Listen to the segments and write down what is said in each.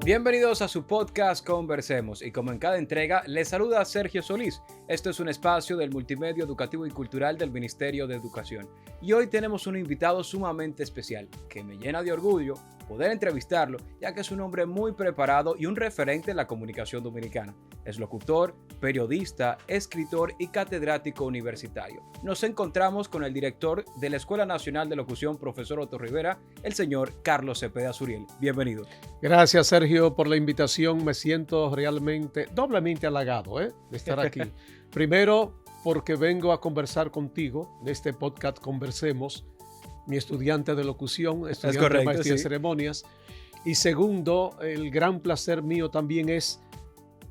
Bienvenidos a su podcast Conversemos, y como en cada entrega, les saluda Sergio Solís. Esto es un espacio del multimedio educativo y cultural del Ministerio de Educación. Y hoy tenemos un invitado sumamente especial, que me llena de orgullo poder entrevistarlo, ya que es un hombre muy preparado y un referente en la comunicación dominicana. Es locutor, periodista, escritor y catedrático universitario. Nos encontramos con el director de la Escuela Nacional de Locución, profesor Otto Rivera, el señor Carlos Cepeda Suriel. Bienvenido. Gracias, Sergio, por la invitación. Me siento realmente doblemente halagado de estar aquí. Primero, porque vengo a conversar contigo en este podcast Conversemos, mi estudiante de locución, estudiante de maestría en ceremonias. Y segundo, el gran placer mío también es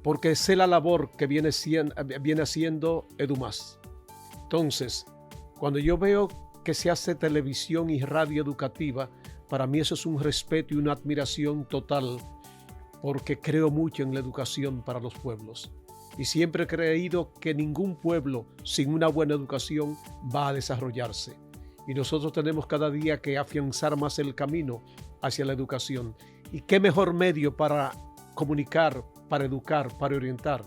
porque sé la labor que viene haciendo EduMás. Entonces, cuando yo veo que se hace televisión y radio educativa, para mí eso es un respeto y una admiración total, porque creo mucho en la educación para los pueblos. Y siempre he creído que ningún pueblo sin una buena educación va a desarrollarse. Y nosotros tenemos cada día que afianzar más el camino hacia la educación. ¿Y qué mejor medio para comunicar, para educar, para orientar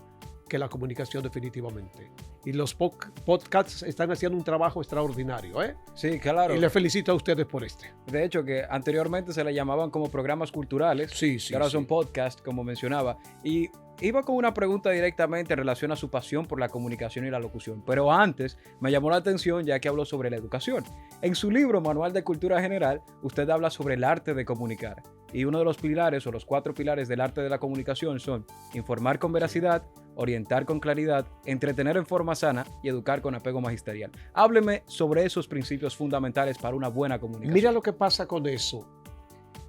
que la comunicación definitivamente? Y los podcasts están haciendo un trabajo extraordinario, Sí, claro. Y les felicito a ustedes por este. De hecho, que anteriormente se le llamaban como programas culturales. Sí. Y ahora son podcasts, como mencionaba. Y iba con una pregunta directamente en relación a su pasión por la comunicación y la locución. Pero antes me llamó la atención, ya que habló sobre la educación. En su libro, Manual de Cultura General, usted habla sobre el arte de comunicar. Y uno de los pilares, o los 4 pilares del arte de la comunicación son informar con veracidad, orientar con claridad, entretener en forma sana y educar con apego magisterial. Hábleme sobre esos principios fundamentales para una buena comunicación. Mira lo que pasa con eso.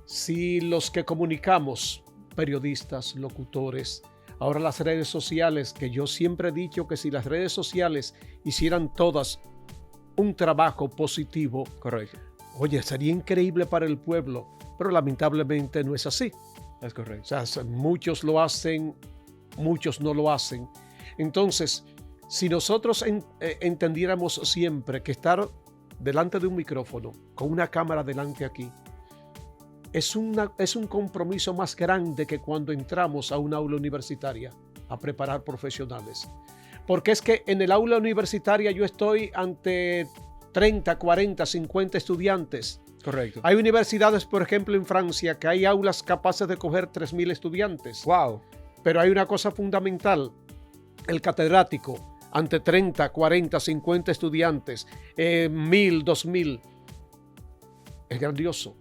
Si los que comunicamos, periodistas, locutores, ahora las redes sociales, que yo siempre he dicho que si las redes sociales hicieran todas un trabajo positivo, correcto. Oye, sería increíble para el pueblo, pero lamentablemente no es así. Es correcto. O sea, muchos lo hacen, muchos no lo hacen. Entonces, si nosotros entendiéramos siempre que estar delante de un micrófono, con una cámara delante aquí, es un compromiso más grande que cuando entramos a un aula universitaria a preparar profesionales. Porque es que en el aula universitaria yo estoy ante 30, 40, 50 estudiantes. Correcto. Hay universidades, por ejemplo, en Francia, que hay aulas capaces de coger 3,000 estudiantes. ¡Wow! Pero hay una cosa fundamental. El catedrático, ante 30, 40, 50 estudiantes, 1,000, 2,000, es grandioso.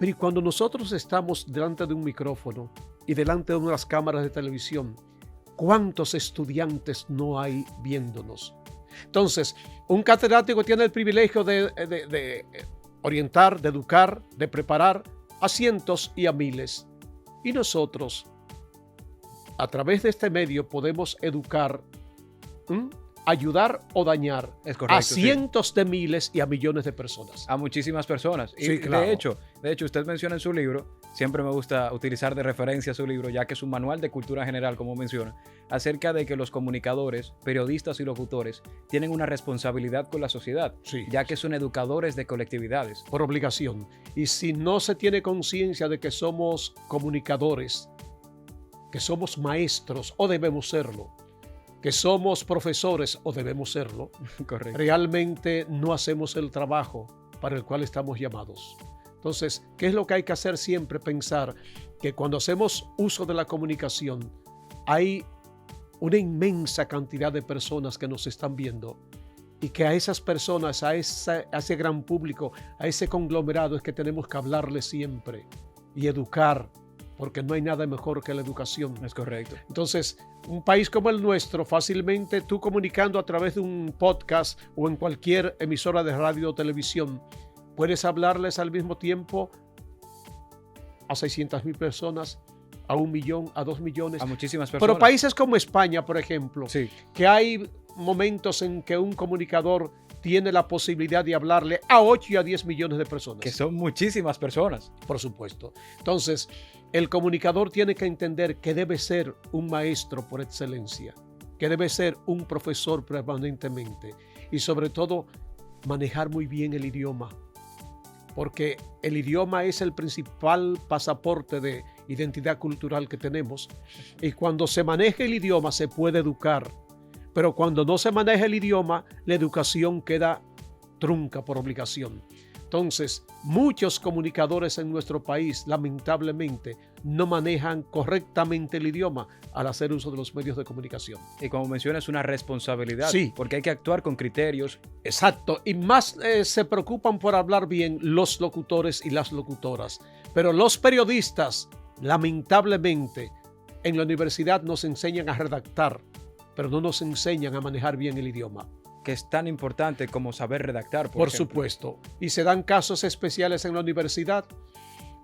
Pero cuando nosotros estamos delante de un micrófono y delante de unas cámaras de televisión, ¿cuántos estudiantes no hay viéndonos? Entonces, un catedrático tiene el privilegio de orientar, de educar, de preparar a cientos y a miles. Y nosotros, a través de este medio, podemos educar, ayudar o dañar a cientos de miles y a millones de personas. A muchísimas personas. Sí, y claro. De hecho, usted menciona en su libro, siempre me gusta utilizar de referencia su libro, ya que es un manual de cultura general, como menciona, acerca de que los comunicadores, periodistas y locutores tienen una responsabilidad con la sociedad, ya que son educadores de colectividades. Por obligación. Y si no se tiene conciencia de que somos comunicadores, que somos maestros o debemos serlo, que somos profesores o debemos serlo, correcto, realmente no hacemos el trabajo para el cual estamos llamados. Entonces, ¿qué es lo que hay que hacer siempre? Pensar que cuando hacemos uso de la comunicación, hay una inmensa cantidad de personas que nos están viendo y que a esas personas, a ese gran público, a ese conglomerado es que tenemos que hablarles siempre y educar, porque no hay nada mejor que la educación. Es correcto. Entonces, un país como el nuestro, fácilmente tú comunicando a través de un podcast o en cualquier emisora de radio o televisión, puedes hablarles al mismo tiempo a 600,000 personas, a 1 millón, a 2 millones. A muchísimas personas. Pero países como España, por ejemplo, sí, que hay momentos en que un comunicador tiene la posibilidad de hablarle a 8 y a 10 millones de personas. Que son muchísimas personas. Por supuesto. Entonces, el comunicador tiene que entender que debe ser un maestro por excelencia, que debe ser un profesor permanentemente y sobre todo manejar muy bien el idioma, porque el idioma es el principal pasaporte de identidad cultural que tenemos. Y cuando se maneja el idioma se puede educar, pero cuando no se maneja el idioma, la educación queda trunca por obligación. Entonces, muchos comunicadores en nuestro país, lamentablemente, no manejan correctamente el idioma al hacer uso de los medios de comunicación. Y como mencionas, es una responsabilidad, sí, porque hay que actuar con criterios. Exacto, y más se preocupan por hablar bien los locutores y las locutoras. Pero los periodistas, lamentablemente, en la universidad nos enseñan a redactar, pero no nos enseñan a manejar bien el idioma. Que es tan importante como saber redactar, por supuesto. Y se dan casos especiales en la universidad,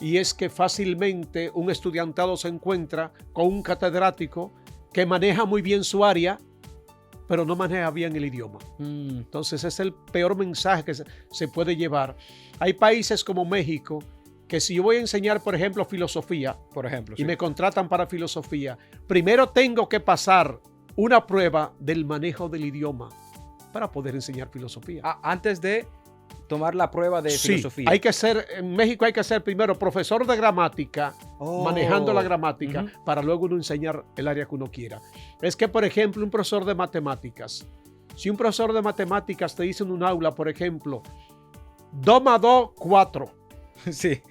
y es que fácilmente un estudiantado se encuentra con un catedrático que maneja muy bien su área, pero no maneja bien el idioma. Entonces es el peor mensaje que se puede llevar. Hay países como México que si yo voy a enseñar, por ejemplo, filosofía, y sí, me contratan para filosofía, primero tengo que pasar una prueba del manejo del idioma para poder enseñar filosofía. Antes de tomar la prueba de filosofía. Hay que ser, en México hay que ser primero profesor de gramática, manejando la gramática, para luego uno enseñar el área que uno quiera. Es que, por ejemplo, un profesor de matemáticas, si un profesor de matemáticas te dice en un aula, por ejemplo, 2 más 2, 4. Sí.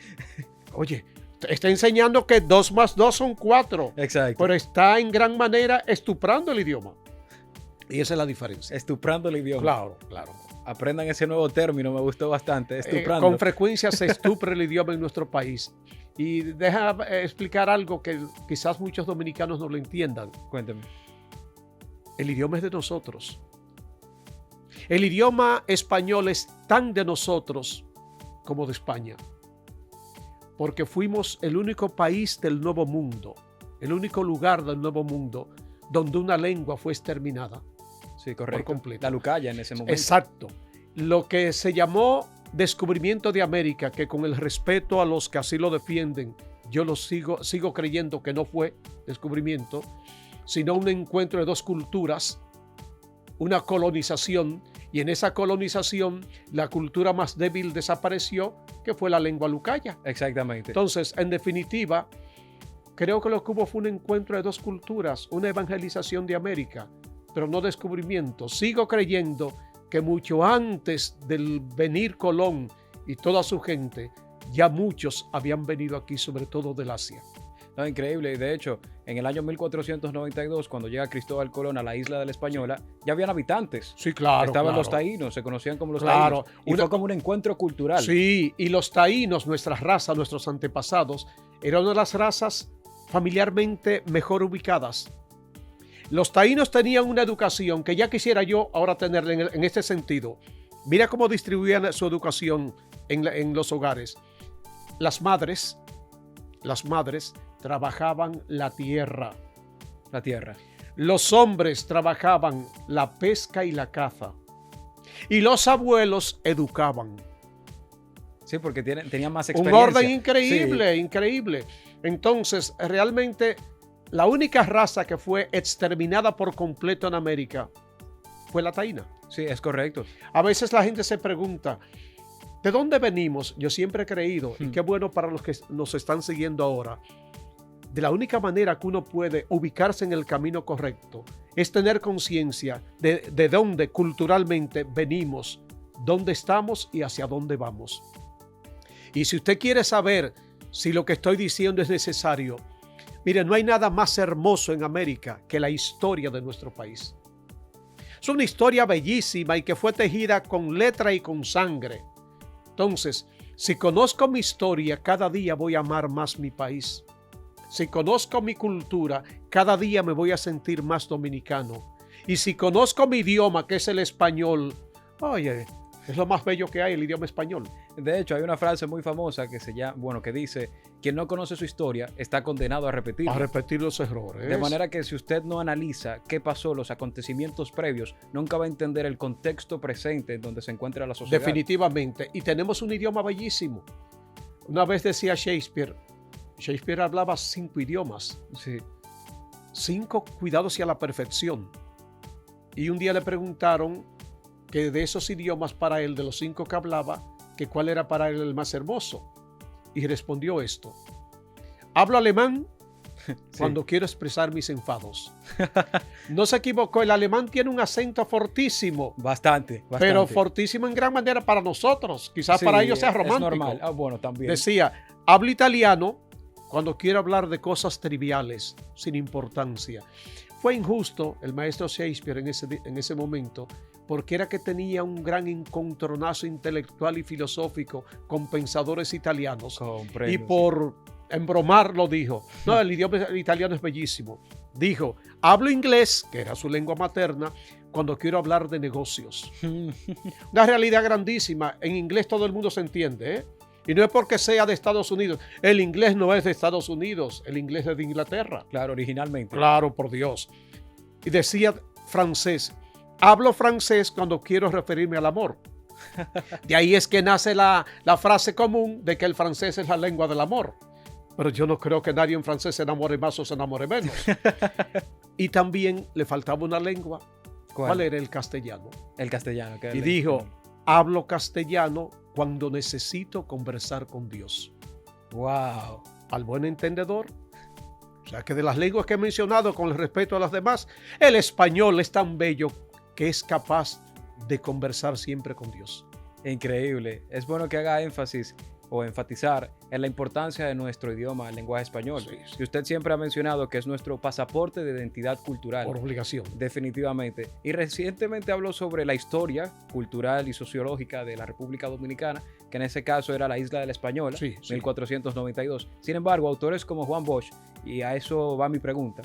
Oye, está enseñando que 2 más 2 son 4. Exacto. Pero está en gran manera estuprando el idioma. Y esa es la diferencia. Estuprando el idioma. Claro, claro. Aprendan ese nuevo término, me gustó bastante. Estuprando. Con frecuencia se estupra el idioma en nuestro país. Y deja explicar algo que quizás muchos dominicanos no lo entiendan. Cuénteme. El idioma es de nosotros. El idioma español es tan de nosotros como de España. Porque fuimos el único país del Nuevo Mundo, el único lugar del Nuevo Mundo donde una lengua fue exterminada. Sí, correcto. Por completo. La Lucaya en ese momento. Exacto. Lo que se llamó descubrimiento de América, que con el respeto a los que así lo defienden, yo lo sigo creyendo que no fue descubrimiento, sino un encuentro de dos culturas, una colonización, y en esa colonización la cultura más débil desapareció, que fue la lengua lucaya. Exactamente. Entonces, en definitiva, creo que lo que hubo fue un encuentro de dos culturas, una evangelización de América, pero no descubrimiento. Sigo creyendo que mucho antes del venir Colón y toda su gente, ya muchos habían venido aquí, sobre todo del Asia. No, increíble. Y de hecho, en el año 1492, cuando llega Cristóbal Colón a la isla de la Española, ya habían habitantes. Sí, claro. Estaban los taínos, se conocían como los taínos. Y fue como un encuentro cultural. Sí, y los taínos, nuestra raza, nuestros antepasados, eran una de las razas familiarmente mejor ubicadas. Los taínos tenían una educación que ya quisiera yo ahora tenerla en este sentido. Mira cómo distribuían su educación en los hogares. Las madres trabajaban la tierra. La tierra. Los hombres trabajaban la pesca y la caza. Y los abuelos educaban. Sí, porque tenían más experiencia. Un orden increíble, sí. Increíble. Entonces, realmente, la única raza que fue exterminada por completo en América fue la taína. Sí, es correcto. A veces la gente se pregunta, ¿de dónde venimos? Yo siempre he creído, y qué bueno para los que nos están siguiendo ahora, de la única manera que uno puede ubicarse en el camino correcto es tener conciencia de dónde culturalmente venimos, dónde estamos y hacia dónde vamos. Y si usted quiere saber si lo que estoy diciendo es necesario, mire, no hay nada más hermoso en América que la historia de nuestro país. Es una historia bellísima y que fue tejida con letra y con sangre. Entonces, si conozco mi historia, cada día voy a amar más mi país. Si conozco mi cultura, cada día me voy a sentir más dominicano. Y si conozco mi idioma, que es el español, oye, es lo más bello que hay, el idioma español. De hecho, hay una frase muy famosa que dice, quien no conoce su historia está condenado a repetirla. A repetir los errores. De manera que si usted no analiza qué pasó, los acontecimientos previos, nunca va a entender el contexto presente en donde se encuentra la sociedad. Definitivamente. Y tenemos un idioma bellísimo. Una vez decía Shakespeare hablaba 5 idiomas. Sí. 5 cuidados y a la perfección. Y un día le preguntaron que de esos idiomas para él, de los 5 que hablaba, que cuál era para él el más hermoso. Y respondió esto: Hablo alemán Sí. cuando quiero expresar mis enfados. No se equivocó, el alemán tiene un acento fortísimo, Bastante. pero fortísimo en gran manera para nosotros. Quizás Sí, para ellos sea es romántico. normal. Bueno, también. Decía, hablo italiano cuando quiero hablar de cosas triviales, sin importancia. Fue injusto el maestro Shakespeare en ese momento, porque era que tenía un gran encontronazo intelectual y filosófico con pensadores italianos. Comprendo, Y por embromar lo dijo. No, el idioma italiano es bellísimo. Dijo, hablo inglés, que era su lengua materna, cuando quiero hablar de negocios. Una realidad grandísima. En inglés todo el mundo se entiende, ¿eh? Y no es porque sea de Estados Unidos. El inglés no es de Estados Unidos. El inglés es de Inglaterra. Claro, originalmente. Claro, por Dios. Y decía francés. Hablo francés cuando quiero referirme al amor. De ahí es que nace la frase común de que el francés es la lengua del amor. Pero yo no creo que nadie en francés se enamore más o se enamore menos. Y también le faltaba una lengua. ¿Cuál era? El castellano. El castellano. Y dijo, hablo castellano cuando necesito conversar con Dios. Wow. Al buen entendedor. O sea que de las lenguas que he mencionado, con el respeto a las demás, el español es tan bello que es capaz de conversar siempre con Dios. Increíble. Es bueno que haga énfasis o enfatizar en la importancia de nuestro idioma, el lenguaje español. Sí, sí. Y usted siempre ha mencionado que es nuestro pasaporte de identidad cultural. Por obligación. Definitivamente. Y recientemente habló sobre la historia cultural y sociológica de la República Dominicana, que en ese caso era la Isla de la Española, Sí, sí. 1492. Sin embargo, autores como Juan Bosch, y a eso va mi pregunta,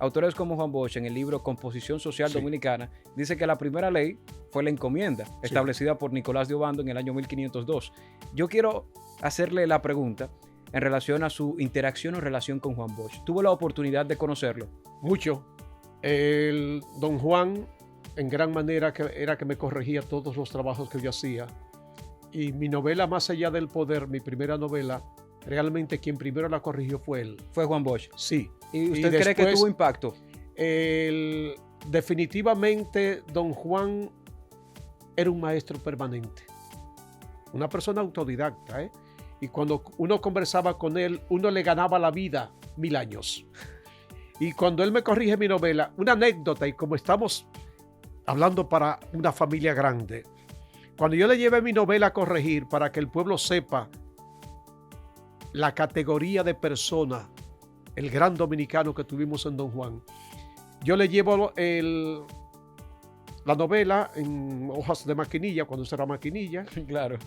autores como Juan Bosch en el libro Composición Social Sí. Dominicana, dice que la primera ley fue la encomienda, establecida por Nicolás de Obando en el año 1502. Yo quiero hacerle la pregunta en relación a su interacción o relación con Juan Bosch. ¿Tuvo la oportunidad de conocerlo? Mucho. El don Juan, en gran manera, era que me corregía todos los trabajos que yo hacía. Y mi novela, Más allá del poder, mi primera novela, realmente quien primero la corrigió fue él. Fue Juan Bosch. Sí. ¿Y usted cree que después, tuvo impacto? Definitivamente, don Juan era un maestro permanente. Una persona autodidacta, ¿eh? Y cuando uno conversaba con él, uno le ganaba la vida 1000 años. Y cuando él me corrige mi novela, una anécdota, y como estamos hablando para una familia grande, cuando yo le llevé mi novela a corregir para que el pueblo sepa la categoría de persona, el gran dominicano que tuvimos en Don Juan, yo le llevo la novela en hojas de maquinilla, cuando eso era maquinilla, Claro.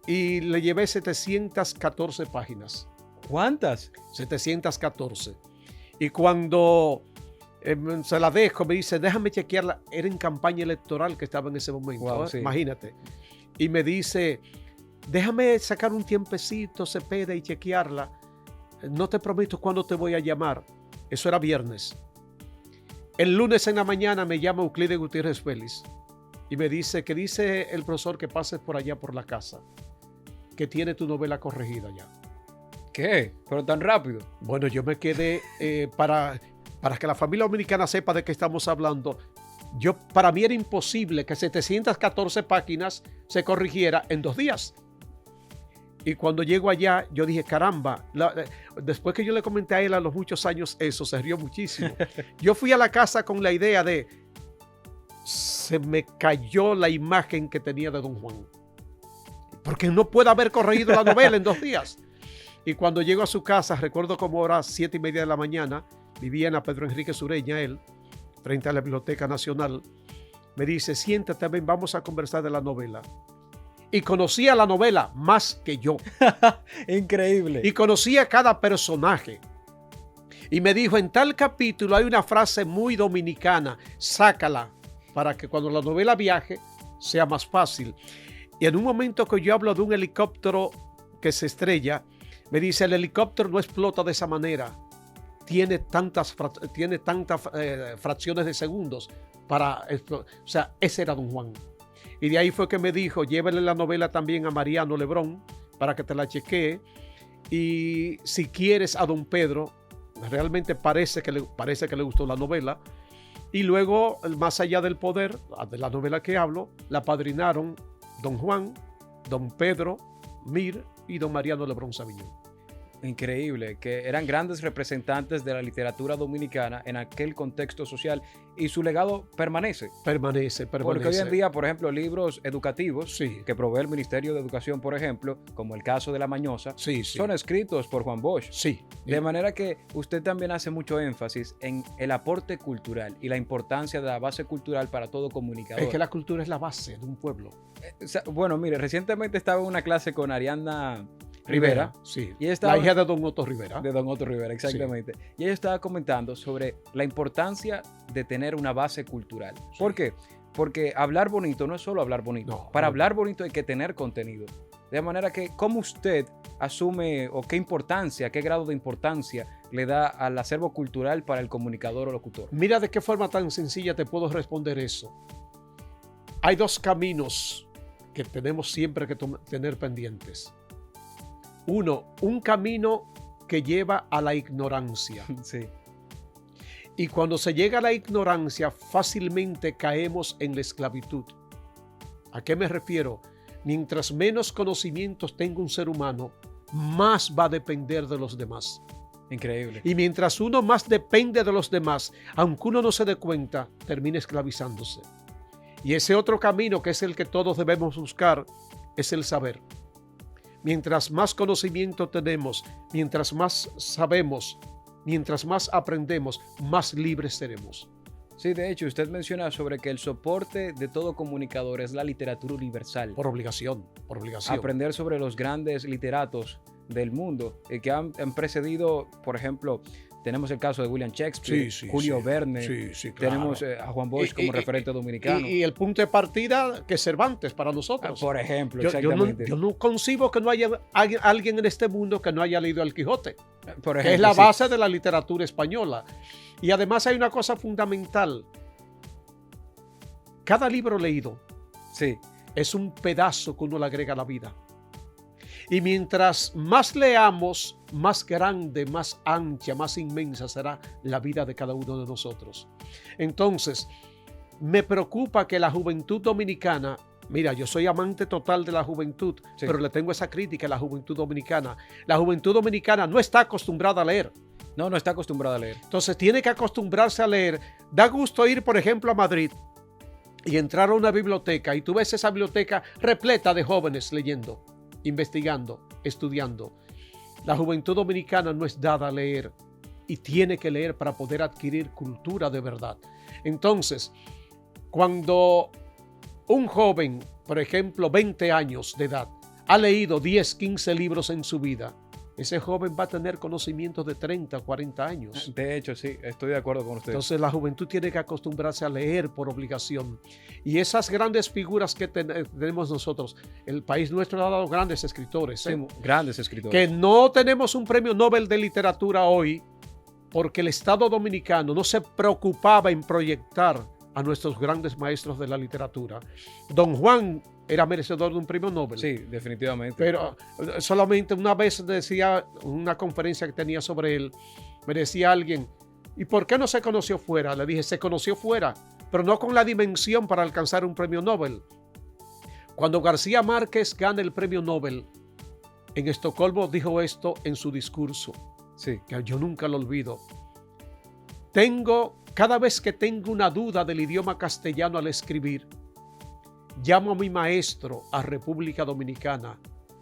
y le llevé 714 páginas. ¿Cuántas? 714. Y cuando se la dejo, me dice, déjame chequearla. Era en campaña electoral que estaba en ese momento. Wow, sí. Imagínate. Y me dice, déjame sacar un tiempecito, Cepeda, y chequearla. No te prometo cuándo te voy a llamar. Eso era viernes. El lunes en la mañana me llama Euclides Gutiérrez Félix y me dice que dice el profesor que pases por allá por la casa, que tiene tu novela corregida ya. ¿Qué? ¿Pero tan rápido? Bueno, yo me quedé para que la familia dominicana sepa de qué estamos hablando. Para mí era imposible que 714 páginas se corrigiera en 2 días. Y cuando llego allá, yo dije, caramba, después que yo le comenté a él a los muchos años eso, se rió muchísimo. Yo fui a la casa con la idea de, se me cayó la imagen que tenía de don Juan. Porque no puede haber corregido la novela en 2 días. Y cuando llego a su casa, recuerdo como era 7:30 de la mañana, vivía en la Pedro Enrique Sureña, él, frente a la Biblioteca Nacional, me dice, siéntate, ven, vamos a conversar de la novela. Y conocía la novela más que yo. Increíble. Y conocía cada personaje. Y me dijo, en tal capítulo hay una frase muy dominicana, sácala para que cuando la novela viaje sea más fácil. Y en un momento que yo hablo de un helicóptero que se estrella, me dice, el helicóptero no explota de esa manera. Tiene tantas fracciones de segundos para explotar. O sea, ese era don Juan. Y de ahí fue que me dijo, llévele la novela también a Mariano Lebrón para que te la chequee. Y si quieres a don Pedro, realmente parece que le gustó la novela. Y luego, Más allá del poder, de la novela que hablo, la padrinaron don Juan, don Pedro, Mir y don Mariano Lebrón Sabiñón. Increíble, que eran grandes representantes de la literatura dominicana en aquel contexto social y su legado permanece. Permanece. Porque hoy en día, por ejemplo, libros educativos Sí. que provee el Ministerio de Educación, por ejemplo, como el caso de La Mañosa, Sí. son escritos por Juan Bosch. Sí. De manera que usted también hace mucho énfasis en el aporte cultural y la importancia de la base cultural para todo comunicador. Es que la cultura es la base de un pueblo. Bueno, mire, recientemente estaba en una clase con Ariadna Rivera. Sí. Y ella estaba, la hija de don Otto Rivera. de don Otto Rivera, exactamente. Sí. Y ella estaba comentando sobre la importancia de tener una base cultural. Sí. ¿Por qué? Porque hablar bonito no es solo hablar bonito. No, Para hablar bonito hay que tener contenido. De manera que, ¿cómo usted asume o qué importancia, qué grado de importancia le da al acervo cultural para el comunicador o locutor? Mira de qué forma tan sencilla te puedo responder eso. Hay dos caminos que tenemos siempre que tener pendientes. Uno, un camino que lleva a la ignorancia. Sí. Y cuando se llega a la ignorancia, fácilmente caemos en la esclavitud. ¿A qué me refiero? Mientras menos conocimientos tenga un ser humano, más va a depender de los demás. Increíble. Y mientras uno más depende de los demás, aunque uno no se dé cuenta, termina esclavizándose. Y ese otro camino, que es el que todos debemos buscar, es el saber. Mientras más conocimiento tenemos, mientras más sabemos, mientras más aprendemos, más libres seremos. Sí, de hecho, usted menciona sobre que el soporte de todo comunicador es la literatura universal. Por obligación, por obligación. Aprender sobre los grandes literatos del mundo que han precedido, por ejemplo, tenemos el caso de William Shakespeare, Julio Verne, claro. Tenemos a Juan Bosch como referente dominicano. Y el punto de partida que es Cervantes para nosotros. Por ejemplo, exactamente. Yo no concibo que no haya alguien en este mundo que no haya leído El Quijote, por ejemplo, que es la base de la literatura española. Y además hay una cosa fundamental. Cada libro leído es un pedazo que uno le agrega a la vida. Y mientras más leamos, más grande, más ancha, más inmensa será la vida de cada uno de nosotros. Entonces, me preocupa que la juventud dominicana, mira, yo soy amante total de la juventud, pero le tengo esa crítica a la juventud dominicana. La juventud dominicana no está acostumbrada a leer. No está acostumbrada a leer. Entonces, tiene que acostumbrarse a leer. Da gusto ir, por ejemplo, a Madrid y entrar a una biblioteca y tú ves esa biblioteca repleta de jóvenes leyendo, investigando, estudiando. La juventud dominicana no es dada a leer y tiene que leer para poder adquirir cultura de verdad. Entonces, cuando un joven, por ejemplo, 20 años de edad, ha leído 10, 15 libros en su vida, ese joven va a tener conocimientos de 30, 40 años. De hecho, sí, estoy de acuerdo con usted. Entonces la juventud tiene que acostumbrarse a leer por obligación. Y esas grandes figuras que tenemos nosotros, el país nuestro ha dado grandes escritores. Sí, grandes escritores. Que no tenemos un premio Nobel de literatura hoy porque el Estado dominicano no se preocupaba en proyectar a nuestros grandes maestros de la literatura. Don Juan era merecedor de un premio Nobel. Sí, definitivamente. Pero solamente una vez decía, una conferencia que tenía sobre él, me decía alguien, ¿y por qué no se conoció fuera? Le dije, se conoció fuera, pero no con la dimensión para alcanzar un premio Nobel. Cuando García Márquez gana el premio Nobel, en Estocolmo dijo esto en su discurso, que yo nunca lo olvido. Cada vez que tengo una duda del idioma castellano al escribir, llamo a mi maestro a República Dominicana,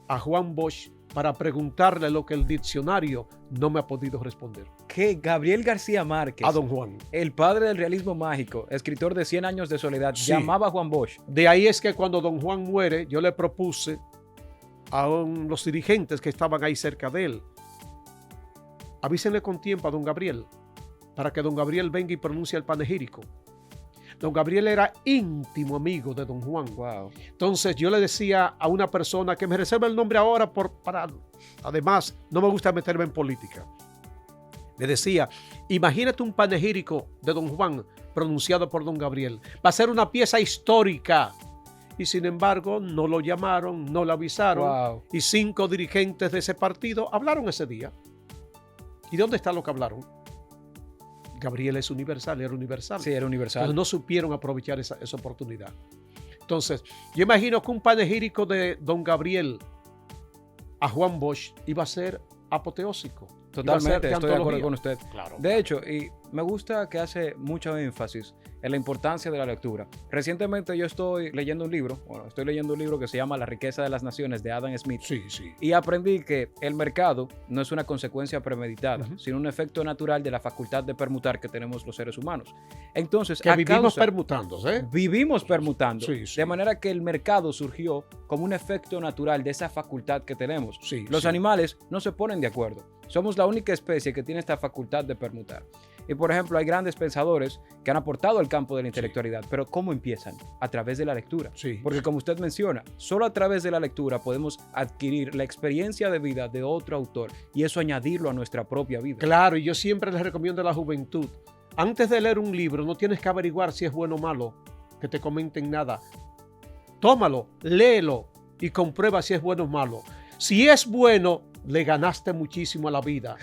a Juan Bosch, para preguntarle lo que el diccionario no me ha podido responder. Que Gabriel García Márquez, a don Juan, el padre del realismo mágico, escritor de 100 años de soledad, llamaba a Juan Bosch. De ahí es que cuando don Juan muere, yo le propuse a los dirigentes que estaban ahí cerca de él, avísenle con tiempo a don Gabriel, para que don Gabriel venga y pronuncie el panegírico. Don Gabriel era íntimo amigo de don Juan. Wow. Entonces yo le decía a una persona que me reserva el nombre ahora además no me gusta meterme en política. Le decía, imagínate un panegírico de don Juan pronunciado por don Gabriel. Va a ser una pieza histórica. Y sin embargo no lo llamaron, no lo avisaron. Wow. Y 5 dirigentes de ese partido hablaron ese día. ¿Y dónde está lo que hablaron? Gabriel es universal, era universal. Sí, era universal. Entonces no supieron aprovechar esa oportunidad. Entonces, yo imagino que un panegírico de don Gabriel a Juan Bosch iba a ser apoteósico. Totalmente, estoy de acuerdo con usted. Claro. De hecho, y me gusta que hace mucho énfasis en la importancia de la lectura. Recientemente yo estoy leyendo un libro que se llama La riqueza de las naciones de Adam Smith. Sí, sí. Y aprendí que el mercado no es una consecuencia premeditada, sino un efecto natural de la facultad de permutar que tenemos los seres humanos. Entonces, que vivimos permutando, ¿eh? Vivimos permutando. Sí, sí. De manera que el mercado surgió como un efecto natural de esa facultad que tenemos. Sí, los sí. animales no se ponen de acuerdo. Somos la única especie que tiene esta facultad de permutar. Y por ejemplo, hay grandes pensadores que han aportado al campo de la intelectualidad, pero ¿cómo empiezan? A través de la lectura. Sí. Porque como usted menciona, solo a través de la lectura podemos adquirir la experiencia de vida de otro autor y eso añadirlo a nuestra propia vida. Claro, y yo siempre les recomiendo a la juventud, antes de leer un libro, no tienes que averiguar si es bueno o malo, que te comenten nada. Tómalo, léelo y comprueba si es bueno o malo. Si es bueno, le ganaste muchísimo a la vida.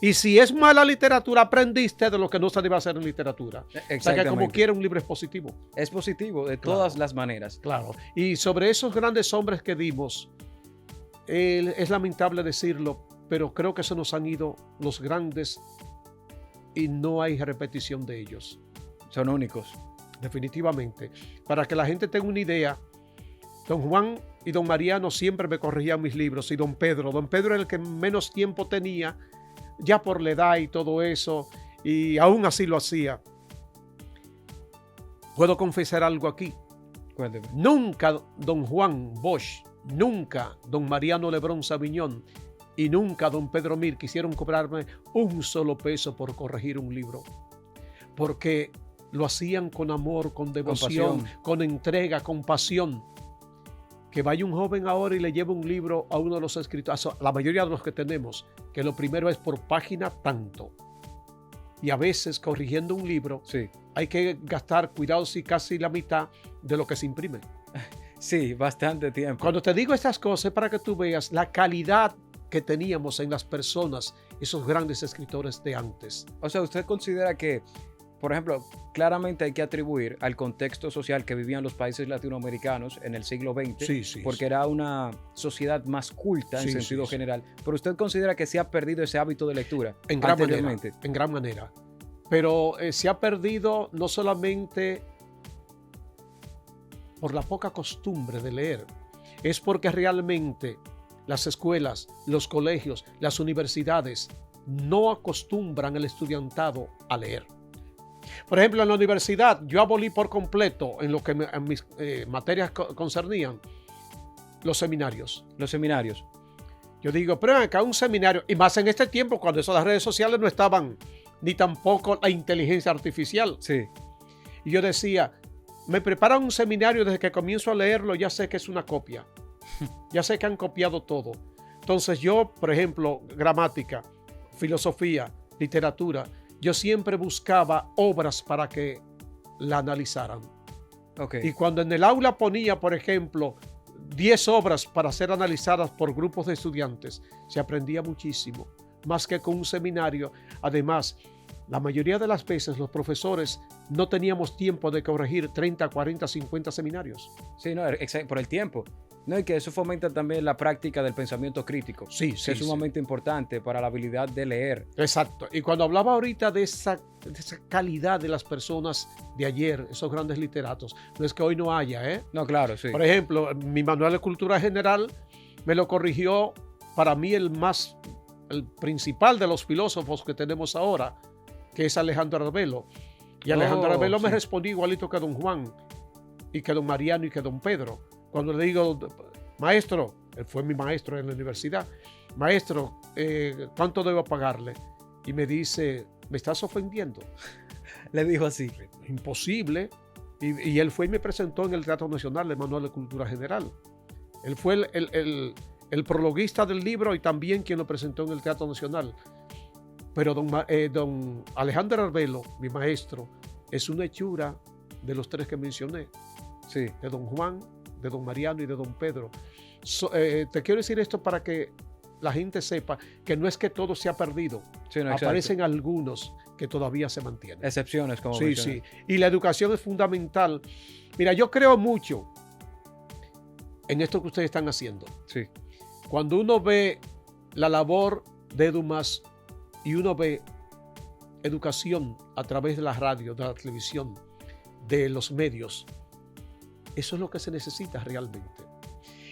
Y si es mala literatura, aprendiste de lo que no se debe hacer en literatura. O sea que como quiera un libro es positivo. Es positivo de todas las maneras. Claro. Y sobre esos grandes hombres que dimos, es lamentable decirlo, pero creo que se nos han ido los grandes y no hay repetición de ellos. Son únicos. Definitivamente. Para que la gente tenga una idea, don Juan y don Mariano siempre me corregían mis libros, y don Pedro era el que menos tiempo tenía, ya por la edad y todo eso, y aún así lo hacía. Puedo confesar algo aquí. Cuénteme. Nunca don Juan Bosch, nunca don Mariano Lebrón Sabiñón y nunca don Pedro Mir quisieron cobrarme un solo peso por corregir un libro, porque lo hacían con amor, con devoción, con entrega, con pasión. Que vaya un joven ahora y le lleve un libro a uno de los escritores, a la mayoría de los que tenemos, que lo primero es por página tanto. Y a veces corrigiendo un libro, sí, hay que gastar, cuidado, si casi la mitad de lo que se imprime. Sí, bastante tiempo. Cuando te digo estas cosas es para que tú veas la calidad que teníamos en las personas, esos grandes escritores de antes. O sea, ¿usted considera que, por ejemplo, claramente hay que atribuir al contexto social que vivían los países latinoamericanos en el siglo XX, porque era una sociedad más culta en sentido general, pero usted considera que se ha perdido ese hábito de lectura en gran manera, pero se ha perdido no solamente por la poca costumbre de leer, es porque realmente las escuelas, los colegios, las universidades no acostumbran al estudiantado a leer. Por ejemplo, en la universidad yo abolí por completo en lo que en mis materias concernían los seminarios. Los seminarios. Yo digo, pero acá un seminario, y más en este tiempo cuando eso, las redes sociales no estaban, ni tampoco la inteligencia artificial. Sí. Y yo decía, me preparan un seminario, desde que comienzo a leerlo ya sé que es una copia. Ya sé que han copiado todo. Entonces yo, por ejemplo, gramática, filosofía, literatura, yo siempre buscaba obras para que la analizaran. Okay. Y cuando en el aula ponía, por ejemplo, 10 obras para ser analizadas por grupos de estudiantes, se aprendía muchísimo, más que con un seminario. Además, la mayoría de las veces los profesores no teníamos tiempo de corregir 30, 40, 50 seminarios. Sí, no, por el tiempo. No, y que eso fomenta también la práctica del pensamiento crítico. Sí, que es sumamente importante para la habilidad de leer. Exacto. Y cuando hablaba ahorita de esa calidad de las personas de ayer, esos grandes literatos, no es que hoy no haya, ¿eh? No, claro, sí. Por ejemplo, mi manual de cultura general me lo corrigió para mí el principal de los filósofos que tenemos ahora, que es Alejandro Arbelo. Y Alejandro Arbelo me respondió igualito que don Juan, y que don Mariano y que don Pedro. Cuando le digo, maestro, él fue mi maestro en la universidad, maestro, ¿cuánto debo pagarle? Y me dice, ¿me estás ofendiendo? Le dijo así. Imposible. Y él fue y me presentó en el Teatro Nacional el Manual de Cultura General. Él fue el prologuista del libro y también quien lo presentó en el Teatro Nacional. Pero don Alejandro Arbelo, mi maestro, es una hechura de los tres que mencioné. Sí. De don Juan, de don Mariano y de don Pedro. Te quiero decir esto para que la gente sepa que no es que todo se ha perdido. Sí, no, aparecen algunos que todavía se mantienen. Excepciones, como sí, sí. Y la educación es fundamental. Mira, yo creo mucho en esto que ustedes están haciendo. Sí. Cuando uno ve la labor de Dumas y uno ve educación a través de la radio, de la televisión, de los medios, eso es lo que se necesita realmente.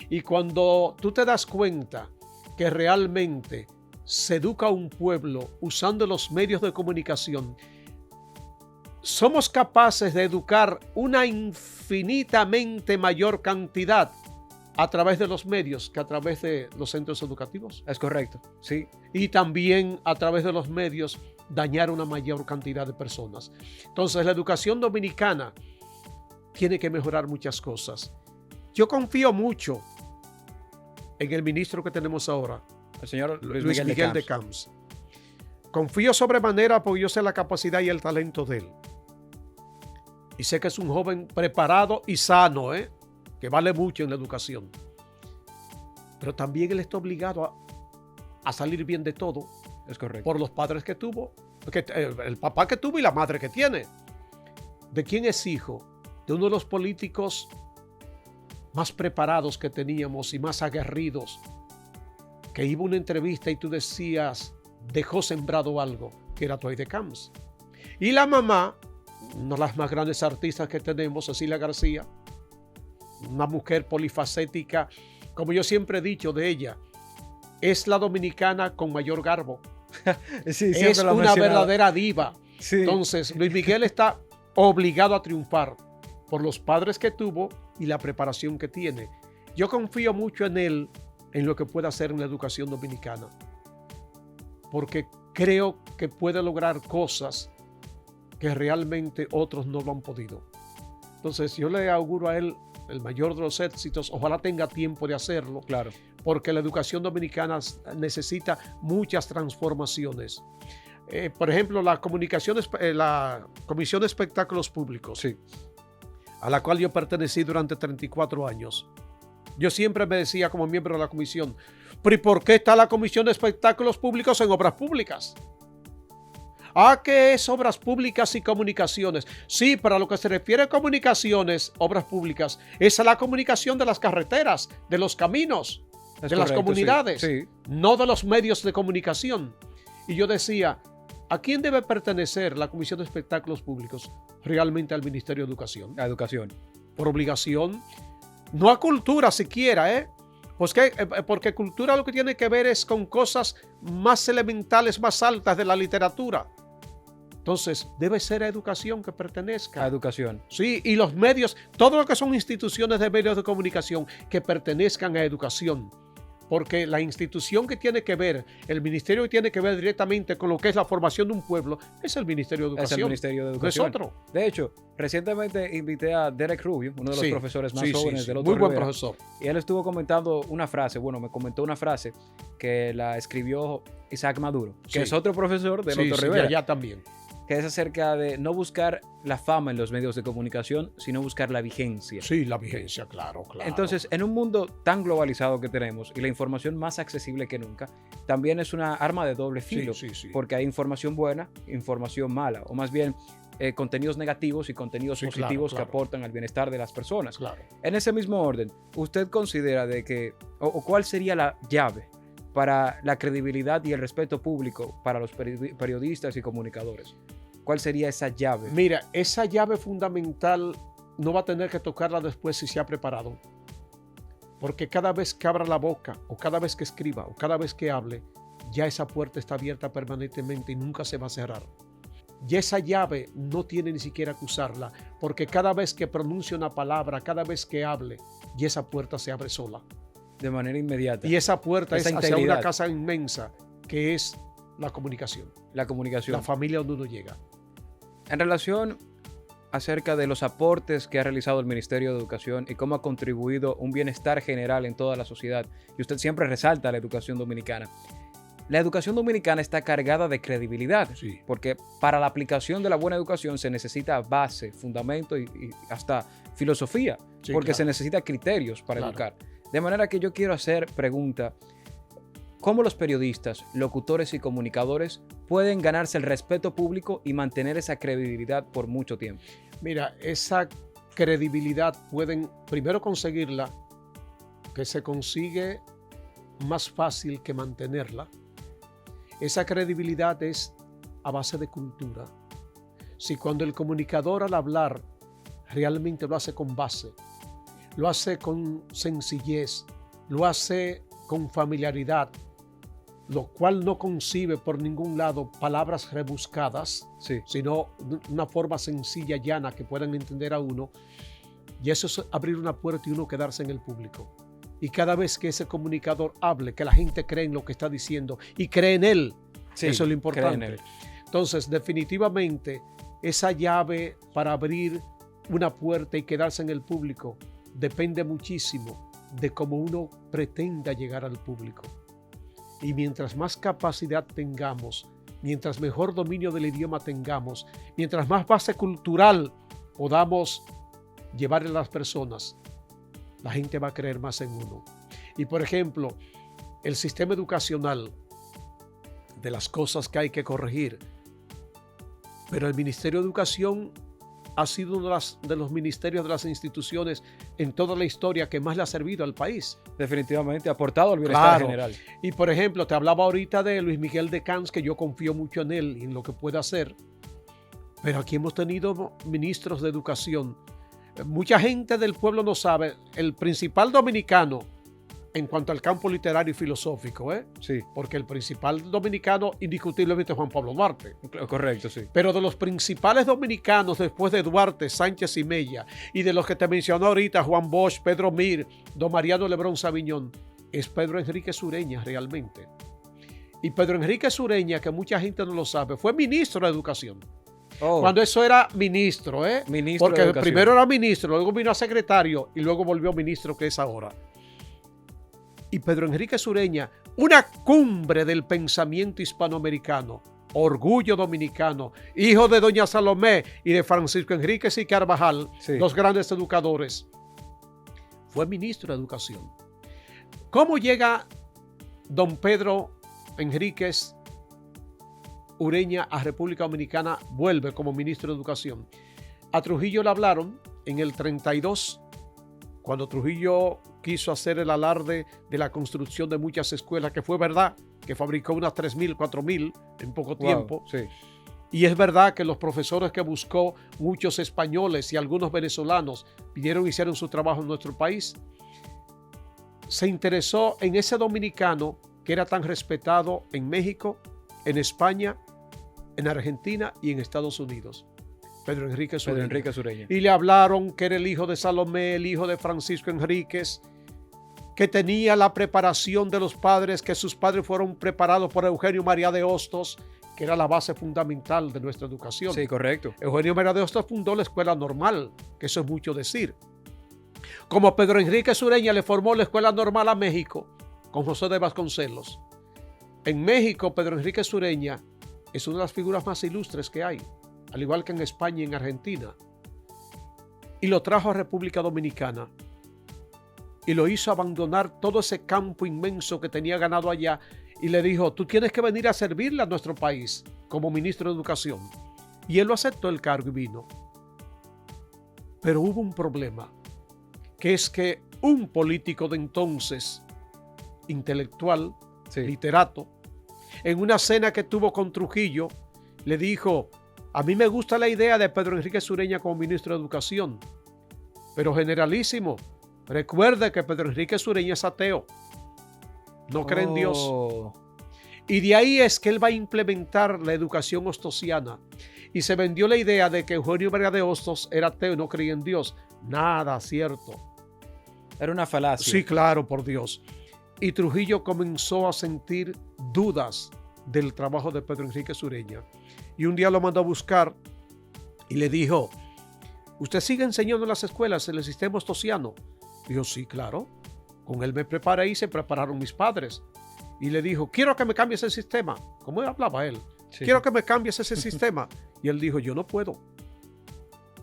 Y cuando tú te das cuenta que realmente se educa a un pueblo usando los medios de comunicación, somos capaces de educar una infinitamente mayor cantidad a través de los medios que a través de los centros educativos. Es correcto, sí. Y también a través de los medios dañar una mayor cantidad de personas. Entonces, la educación dominicana tiene que mejorar muchas cosas. Yo confío mucho en el ministro que tenemos ahora, El señor Luis Miguel de Camps. Confío sobremanera porque yo sé la capacidad y el talento de él. Y sé que es un joven preparado y sano, que vale mucho en la educación. Pero también él está obligado a salir bien de todo. Es correcto. Por los padres que tuvo, el papá que tuvo y la madre que tiene. ¿De quién es hijo? De uno de los políticos más preparados que teníamos y más aguerridos, que iba a una entrevista y tú decías, dejó sembrado algo, que era Toy de Camps. Y la mamá, una de las más grandes artistas que tenemos, Cecilia García, una mujer polifacética, como yo siempre he dicho de ella, es la dominicana con mayor garbo. Sí, es una verdadera diva. Sí. Entonces, Luis Miguel está obligado a triunfar por los padres que tuvo y la preparación que tiene. Yo confío mucho en él, en lo que puede hacer en la educación dominicana, porque creo que puede lograr cosas que realmente otros no lo han podido. Entonces, yo le auguro a él el mayor de los éxitos. Ojalá tenga tiempo de hacerlo. Claro. Porque la educación dominicana necesita muchas transformaciones. Por ejemplo, la Comisión de Espectáculos Públicos, Sí. a la cual yo pertenecí durante 34 años. Yo siempre me decía como miembro de la comisión, ¿pero y por qué está la Comisión de Espectáculos Públicos en Obras Públicas? ¿Qué es Obras Públicas y Comunicaciones? Sí, para lo que se refiere a comunicaciones, obras públicas, es a la comunicación de las carreteras, de los caminos, de las comunidades, sí. no de los medios de comunicación. Y yo decía, ¿a quién debe pertenecer la Comisión de Espectáculos Públicos? Realmente al Ministerio de Educación. La educación. Por obligación, no a cultura siquiera, porque cultura lo que tiene que ver es con cosas más elementales, más altas de la literatura. Entonces, debe ser a educación que pertenezca. A educación. Sí, y los medios, todo lo que son instituciones de medios de comunicación que pertenezcan a educación. Porque la institución que tiene que ver, el ministerio que tiene que ver directamente con lo que es la formación de un pueblo, es el Ministerio de Educación. Es el Ministerio de Educación. No es otro. De hecho, recientemente invité a Derek Rubio, uno de los profesores más jóvenes del otro Muy buen Rivera, profesor. y él estuvo comentando una frase, me comentó una frase que la escribió Isaac Maduro, que es otro profesor del otro Rivera. Allá también. Que es acerca de no buscar la fama en los medios de comunicación, sino buscar la vigencia. Sí, la vigencia, claro. Entonces, en un mundo tan globalizado que tenemos y la información más accesible que nunca, también es una arma de doble filo, porque hay información buena, información mala, o más bien contenidos negativos y contenidos positivos que aportan al bienestar de las personas. Claro. En ese mismo orden, ¿usted considera de que, o cuál sería la llave para la credibilidad y el respeto público para los periodistas y comunicadores? ¿Cuál sería esa llave? Mira, esa llave fundamental no va a tener que tocarla después si se ha preparado. Porque cada vez que abra la boca, o cada vez que escriba, o cada vez que hable, ya esa puerta está abierta permanentemente y nunca se va a cerrar. Y esa llave no tiene ni siquiera que usarla, porque cada vez que pronuncie una palabra, cada vez que hable, y esa puerta se abre sola. De manera inmediata. Y esa puerta esa es hacia una casa inmensa, que es la comunicación. La comunicación. La familia donde uno llega. En relación acerca de los aportes que ha realizado el Ministerio de Educación y cómo ha contribuido un bienestar general en toda la sociedad, y usted siempre resalta la educación dominicana. La educación dominicana está cargada de credibilidad, porque para la aplicación de la buena educación se necesita base, fundamento y hasta filosofía, porque se necesita criterios para educar. De manera que yo quiero hacer pregunta, ¿cómo los periodistas, locutores y comunicadores pueden ganarse el respeto público y mantener esa credibilidad por mucho tiempo? Mira, esa credibilidad pueden primero conseguirla, que se consigue más fácil que mantenerla. Esa credibilidad es a base de cultura. Si cuando el comunicador al hablar realmente lo hace con base, lo hace con sencillez, lo hace con familiaridad, lo cual no concibe por ningún lado palabras rebuscadas, Sí. sino una forma sencilla, llana, que puedan entender a uno. Y eso es abrir una puerta y uno quedarse en el público. Y cada vez que ese comunicador hable, que la gente cree en lo que está diciendo y cree en él. Sí, eso es lo cree en importante. él. Entonces, definitivamente, esa llave para abrir una puerta y quedarse en el público depende muchísimo de cómo uno pretenda llegar al público. Y mientras más capacidad tengamos, mientras mejor dominio del idioma tengamos, mientras más base cultural podamos llevarle a las personas, la gente va a creer más en uno. Y por ejemplo, el sistema educacional, de las cosas que hay que corregir, pero el Ministerio de Educación ha sido uno de los ministerios de las instituciones en toda la historia que más le ha servido al país. Definitivamente ha aportado al bienestar general. Y por ejemplo, te hablaba ahorita de Luis Miguel de Camps, que yo confío mucho en él y en lo que puede hacer. Pero aquí hemos tenido ministros de educación. Mucha gente del pueblo no sabe, el principal dominicano en cuanto al campo literario y filosófico, Sí. porque el principal dominicano indiscutiblemente es Juan Pablo Duarte. Correcto, sí. Pero de los principales dominicanos después de Duarte, Sánchez y Mella, y de los que te mencionó ahorita, Juan Bosch, Pedro Mir, don Mariano Lebrón Sabiñón, es Pedro Enrique Sureña realmente. Y Pedro Enrique Sureña, que mucha gente no lo sabe, fue ministro de Educación. Oh, Cuando eso era ministro, Ministro porque de Educación. primero era ministro, luego vino a secretario y luego volvió ministro, que es ahora. Y Pedro Enrique Sureña, una cumbre del pensamiento hispanoamericano, orgullo dominicano, hijo de doña Salomé y de Francisco Enríquez y Carvajal, Sí. los grandes educadores, fue ministro de Educación. ¿Cómo llega don Pedro Enríquez Ureña a República Dominicana? Vuelve como ministro de Educación. A Trujillo le hablaron en el 32, cuando Trujillo quiso hacer el alarde de la construcción de muchas escuelas, que fue verdad, que fabricó unas 3.000, 4.000 en poco tiempo. Sí. Y es verdad que los profesores que buscó, muchos españoles y algunos venezolanos, vinieron y hicieron su trabajo en nuestro país. Se interesó en ese dominicano que era tan respetado en México, en España, en Argentina y en Estados Unidos. Pedro Enrique Sureña. Pedro Enrique Sureña. Y le hablaron que era el hijo de Salomé, el hijo de Francisco Enríquez, que tenía la preparación de los padres, que sus padres fueron preparados por Eugenio María de Hostos, que era la base fundamental de nuestra educación. Sí, correcto. Eugenio María de Hostos fundó la escuela normal, que eso es mucho decir. Como Pedro Enrique Sureña le formó la escuela normal a México, con José de Vasconcelos. En México, Pedro Enrique Sureña es una de las figuras más ilustres que hay, al igual que en España y en Argentina. Y lo trajo a República Dominicana y lo hizo abandonar todo ese campo inmenso que tenía ganado allá y le dijo, tú tienes que venir a servirle a nuestro país como ministro de Educación. Y él lo aceptó el cargo y vino. Pero hubo un problema, que es que un político de entonces, intelectual, Sí. literato, en una cena que tuvo con Trujillo, le dijo, a mí me gusta la idea de Pedro Enrique Sureña como ministro de Educación, pero generalísimo, recuerde que Pedro Enrique Sureña es ateo, no cree en Dios. Oh, Y de ahí es que él va a implementar la educación hostosiana. Y se vendió la idea de que Eugenio María de Hostos era ateo y no creía en Dios. Nada cierto. Era una falacia. Sí, claro, por Dios. Y Trujillo comenzó a sentir dudas del trabajo de Pedro Enrique Sureña. Y un día lo mandó a buscar y le dijo, ¿usted sigue enseñando en las escuelas en el sistema hostosiano? Dijo, sí, claro. Con él me preparé y se prepararon mis padres. Y le dijo, quiero que me cambies el sistema. ¿Cómo hablaba él? Sí. Quiero que me cambies ese sistema. Y él dijo, yo no puedo.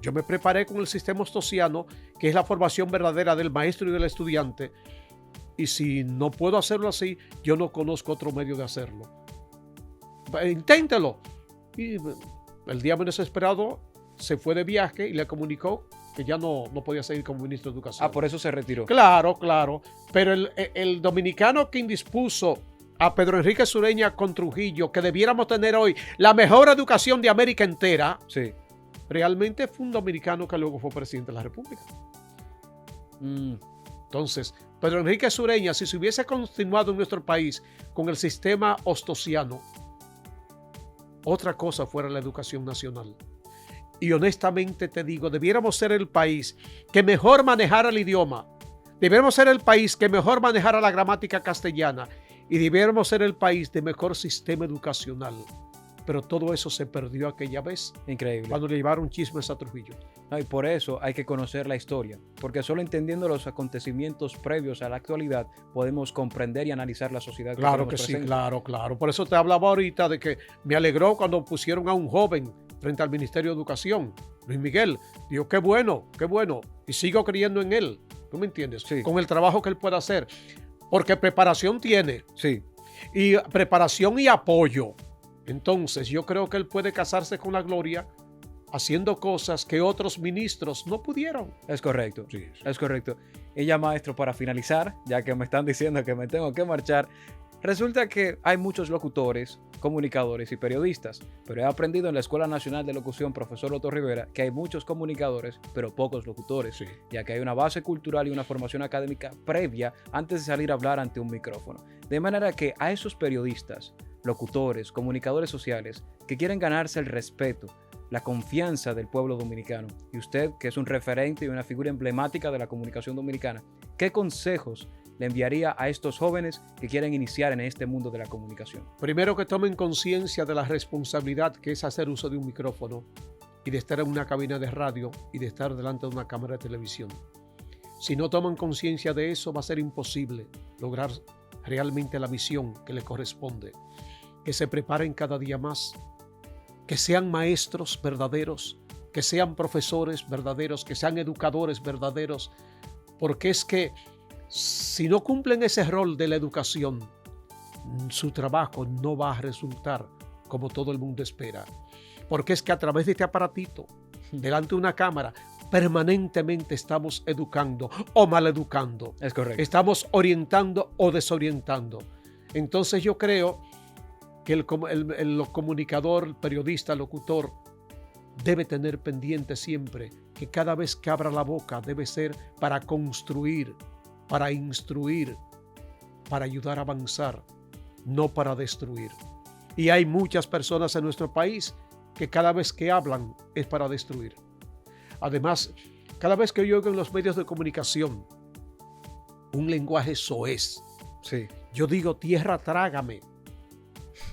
Yo me preparé con el sistema hostosiano, que es la formación verdadera del maestro y del estudiante. Y si no puedo hacerlo así, yo no conozco otro medio de hacerlo. Inténtelo. Y el día menos esperado se fue de viaje y le comunicó que ya no podía seguir como ministro de Educación. Ah, por eso se retiró. Claro, claro. Pero el dominicano que indispuso a Pedro Enrique Sureña con Trujillo, que debiéramos tener hoy la mejor educación de América entera, Sí. realmente fue un dominicano que luego fue presidente de la República. Entonces, Pedro Enrique Sureña, si se hubiese continuado en nuestro país con el sistema ostosiano, otra cosa fuera la educación nacional. Y honestamente te digo, debiéramos ser el país que mejor manejara el idioma, debiéramos ser el país que mejor manejara la gramática castellana y debiéramos ser el país de mejor sistema educacional. Pero todo eso se perdió aquella vez. Increíble. Cuando le llevaron chismes a Trujillo. No, y por eso hay que conocer la historia, porque solo entendiendo los acontecimientos previos a la actualidad podemos comprender y analizar la sociedad. Claro que sí, claro. Por eso te hablaba ahorita de que me alegró cuando pusieron a un joven frente al Ministerio de Educación, Luis Miguel. Digo, qué bueno, y sigo creyendo en él. ¿Tú me entiendes? Sí. Con el trabajo que él pueda hacer. Porque preparación tiene. Sí. Y preparación y apoyo. Entonces yo creo que él puede casarse con la gloria haciendo cosas que otros ministros no pudieron. Es correcto. Sí. Es correcto. Y ya, maestro, para finalizar, ya que me están diciendo que me tengo que marchar, resulta que hay muchos locutores, comunicadores y periodistas, pero he aprendido en la Escuela Nacional de Locución, profesor Otto Rivera, que hay muchos comunicadores, pero pocos locutores, Sí. ya que hay una base cultural y una formación académica previa antes de salir a hablar ante un micrófono. De manera que a esos periodistas, locutores, comunicadores sociales, que quieren ganarse el respeto, la confianza del pueblo dominicano, y usted, que es un referente y una figura emblemática de la comunicación dominicana, ¿qué consejos le enviaría a estos jóvenes que quieren iniciar en este mundo de la comunicación? Primero, que tomen conciencia de la responsabilidad que es hacer uso de un micrófono y de estar en una cabina de radio y de estar delante de una cámara de televisión. Si no toman conciencia de eso, va a ser imposible lograr realmente la misión que les corresponde. Que se preparen cada día más, que sean maestros verdaderos, que sean profesores verdaderos, que sean educadores verdaderos, porque es que si no cumplen ese rol de la educación, su trabajo no va a resultar como todo el mundo espera. Porque es que a través de este aparatito, delante de una cámara, permanentemente estamos educando o maleducando. Es correcto. Estamos orientando o desorientando. Entonces yo creo que el comunicador, el periodista, el locutor, debe tener pendiente siempre que cada vez que abra la boca debe ser para construir, para instruir, para ayudar a avanzar, no para destruir. Y hay muchas personas en nuestro país que cada vez que hablan es para destruir. Además, cada vez que yo oigo en los medios de comunicación un lenguaje soez, Sí. yo digo, tierra trágame.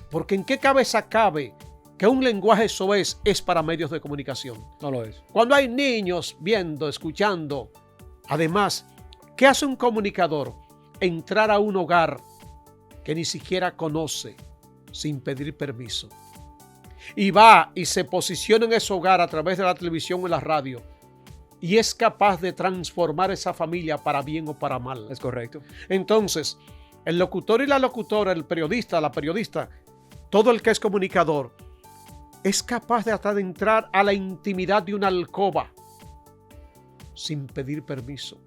Porque ¿en qué cabeza cabe que un lenguaje soez es para medios de comunicación? No lo es. Cuando hay niños viendo, escuchando. Además, ¿qué hace un comunicador? Entrar a un hogar que ni siquiera conoce sin pedir permiso. Y va y se posiciona en ese hogar a través de la televisión o la radio. Y es capaz de transformar esa familia para bien o para mal. Es correcto. Entonces, el locutor y la locutora, el periodista, la periodista, todo el que es comunicador, es capaz de hasta de entrar a la intimidad de una alcoba sin pedir permiso.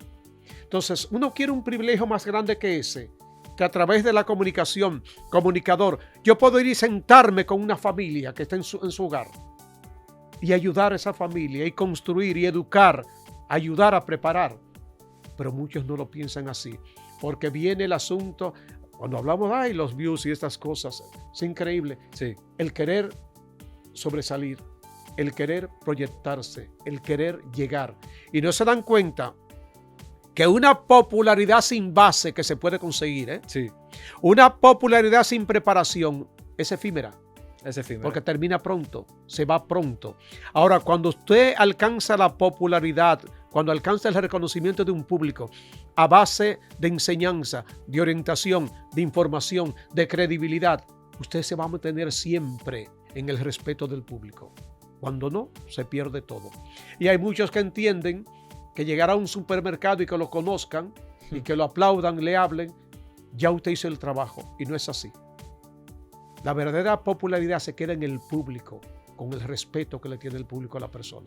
Entonces, uno quiere un privilegio más grande que ese, que a través de la comunicación, comunicador, yo puedo ir y sentarme con una familia que está en su hogar y ayudar a esa familia y construir y educar, ayudar a preparar. Pero muchos no lo piensan así, porque viene el asunto, cuando hablamos, ay, los views y estas cosas, es increíble. Sí. El querer sobresalir, el querer proyectarse, el querer llegar. Y no se dan cuenta que una popularidad sin base que se puede conseguir, Sí. una popularidad sin preparación, es efímera. Es efímero. Porque termina pronto, se va pronto. Ahora, cuando usted alcanza la popularidad, cuando alcanza el reconocimiento de un público a base de enseñanza, de orientación, de información, de credibilidad, usted se va a mantener siempre en el respeto del público. Cuando no, se pierde todo. Y hay muchos que entienden que llegar a un supermercado y que lo conozcan y que lo aplaudan, le hablen, ya usted hizo el trabajo. Y no es así. La verdadera popularidad se queda en el público, con el respeto que le tiene el público a la persona.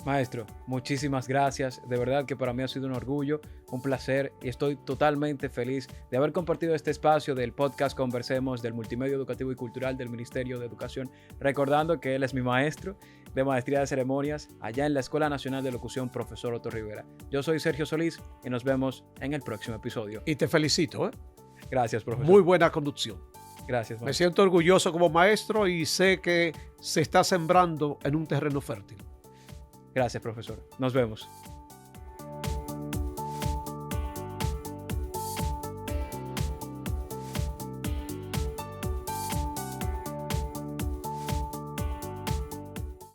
Maestro, muchísimas gracias. De verdad que para mí ha sido un orgullo, un placer y estoy totalmente feliz de haber compartido este espacio del podcast Conversemos del Multimedio Educativo y Cultural del Ministerio de Educación, recordando que él es mi maestro de Maestría de Ceremonias allá en la Escuela Nacional de Locución Profesor Otto Rivera. Yo soy Sergio Solís y nos vemos en el próximo episodio. Y te felicito, ¿eh? Gracias, profesor. Muy buena conducción. Gracias, maestro. Me siento orgulloso como maestro y sé que se está sembrando en un terreno fértil. Gracias, profesor. Nos vemos.